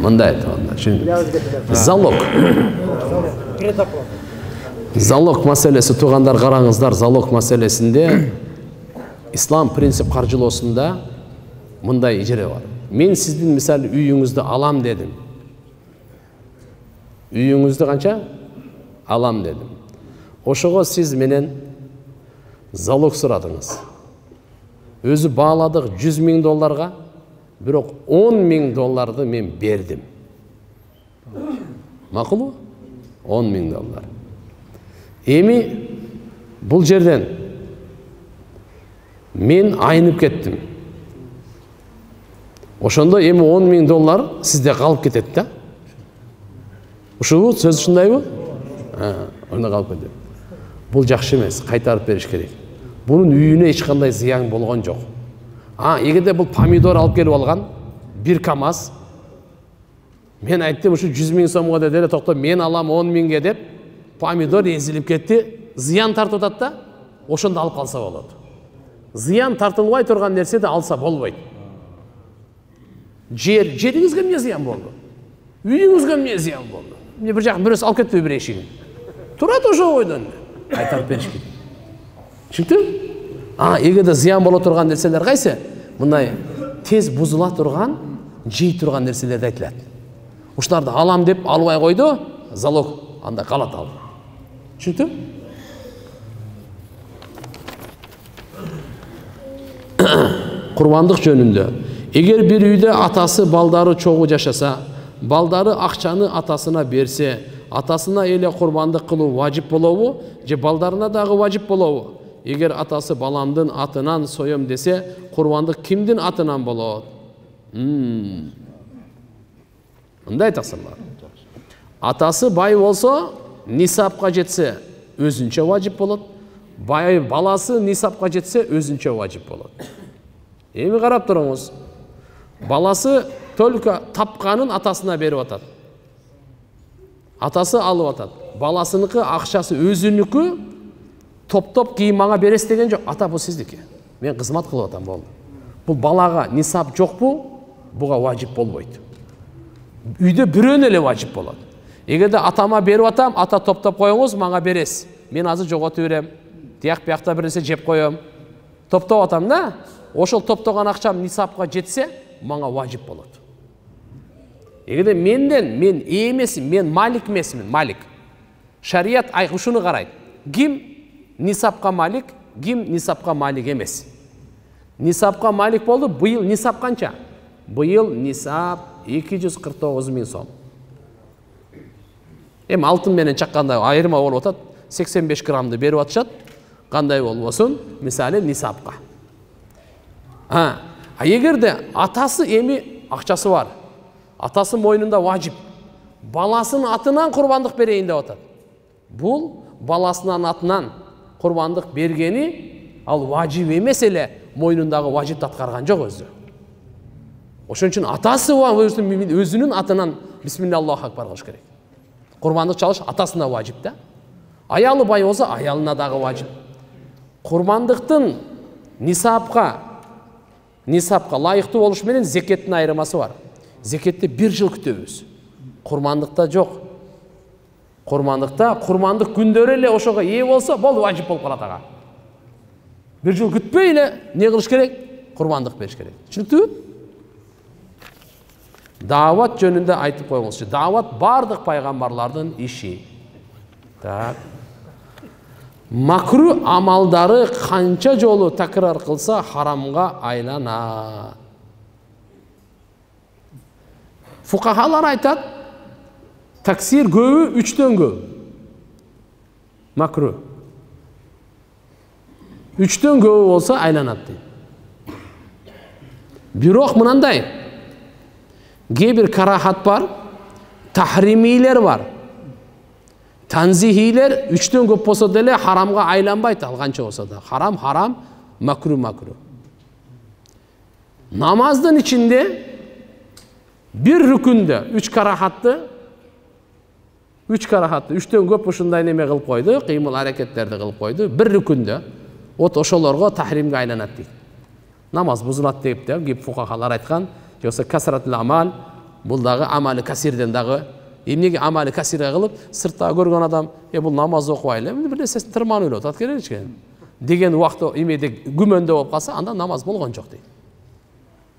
мындай залог. Залог маселеси туғандар қараңыздар, залог маселесінде ислам принцип қаржылосында мындай жере бар. Мен сіздің мисалы үйіңізді алам дедім. Үйіңізді қанша? Алам дедім. Ошоға сіз менен залог сұрадыңыз. Өзі бағаладық $100,000, бирок $10,000 мен бердім. Мақұл? $10,000. Эми бұл жерден мен айнып кеттім. Ошондо эми $10,000 сизде қалып кетет да. Ушул сөз ушундайбы? Онда қалып кетет. Бул жакшы эмес, кайтарып бериш керек. Бунун үйүнө эч кандай зыян болгон жок. Эгерде бул помидор алып келип алган, 1 КАМАЗ, мен айттым ушу 100,000 сомго деле токтоп, мен алам 10,000ге деп, помидор эзилип кетти, зыян тартып атат да, ошондо алып калса болот. Зыян тартылбай турган нерседи алса болбойт. Жериңизге эмне зыян болду? Үйүңүзгө эмне зыян болду? Эмне бир жак бирөөсү алып кетти бир эшигин. Турат ошо ойдон. Кайтарып бериш керек. Түшүндүң? Эгерде зыян боло турган нерселер кайсы? Мындай тез бузула турган, жей турган нерселерди айтылат. Ушуларды алам деп албай койду, залог анда калат ал. Түшүндүң? Курбандык жөнүндө. Эгер бир үйдө атасы балдары чогуу жашаса, балдары акчаны атасына берсе, атасына эле курбандык кылуу важип болобу, же балдарына дагы важип болобу? Эгер атасы баламдын атынан соем десе, курбандык кимдин атынан болот? Мындай айтасыңар. Атасы бай болсо, нисапка жетсе, өзүнчө важип болот. Бай баласы нисапка жетсе, өзүнчө важип болот. Эми карап туруңуз. Баласы только тапканын атасына берип атат. Атасы алып атат. Баласыныкы акчасы өзүнүкү, топ-топ кийин мага берес деген жок. Ата бул сиздики. Мен кызмат кылып атам болду. Бул балага нисап жокпу? Буга важип болбойт. Үйдө бирөөнө эле важип болот. Эгерде атама берип атам, ата топтоп коюңуз, мага берес. Мен азыр жоготуп берем. Тияк биякта бир нерсе жеп коем. Топтоп атам да. Ошол топтогон акчам нисапка жетсе, мага важип болот. Эгерде мен эмесмин, мен малик эмесмин, малик. Шарият ушуну карайт. Ким нисапка малик, ким нисапка малик эмес. Нисапка малик болду, быйыл нисап канча? Быйыл нисап 249,000 сом. Алтын менен чакканда айырма болуп атат, 85 граммды берип атышат. Кандай болбосун, мисалы нисапка. Эгерде атасы эми акчасы бар, атасы мойнунда важип, баласынын атынан курбандык берейин деп атат. Бул баласынын атынан курбандык бергени, ал важип эмес эле, мойнундагы важипти аткарган жок өзү. Ошон үчүн атасы өзүнүн атынан бисмилля Аллаху акбар кылыш керек. Курбандык чалыш атасына важип да. Аялы бай болсо, аялына дагы важип. Курбандыктын нисапка лайыктуу болуш менен зекеттин айырмасы бар. Зекетти 1 жыл күтөбүз. Курбандыкта жок. Курбандык күндөрү эле ошого ээ болсо, болду, важип болуп калат ага. 1 жыл күтпөй эле не кылыш керек? Курбандык бериш керек. Түшүнүктүбү? Дават жөнүндө айтып коюңузчу. Дават бардык пайгамбарлардын иши. Так. Макру амалдары канча жолу такрар кылса харамга айланат. Фукахалар айтат, таксир көбү 3төн көп. Макру. 3төн көбү болса айланат дейт. Бирок мынандай, кээ карахат бар, тахримилер бар. Танзихилер 3төн көп болсо деле харамга айланбайт, алганча болсо да. Харам, макру. Намаздын ичинде bir rükünde 3 карахатты 3төн көп ушундай неме кылып койду, кыймыл аракеттерди кылып койду. Bir rükünde от ошолорго тахримге айланат дейт. Намаз бузулат деп фукахалар айткан, жоксо касратул амал, бул дагы амали касирден дагы эмнеге амали касирге кылып сырттагы көргөн адам бул намаз окубай эле бир нерсесин тырманып эле атат керек деген убакта эмеде күмөндө болуп калса анда намаз болгон жок дейт.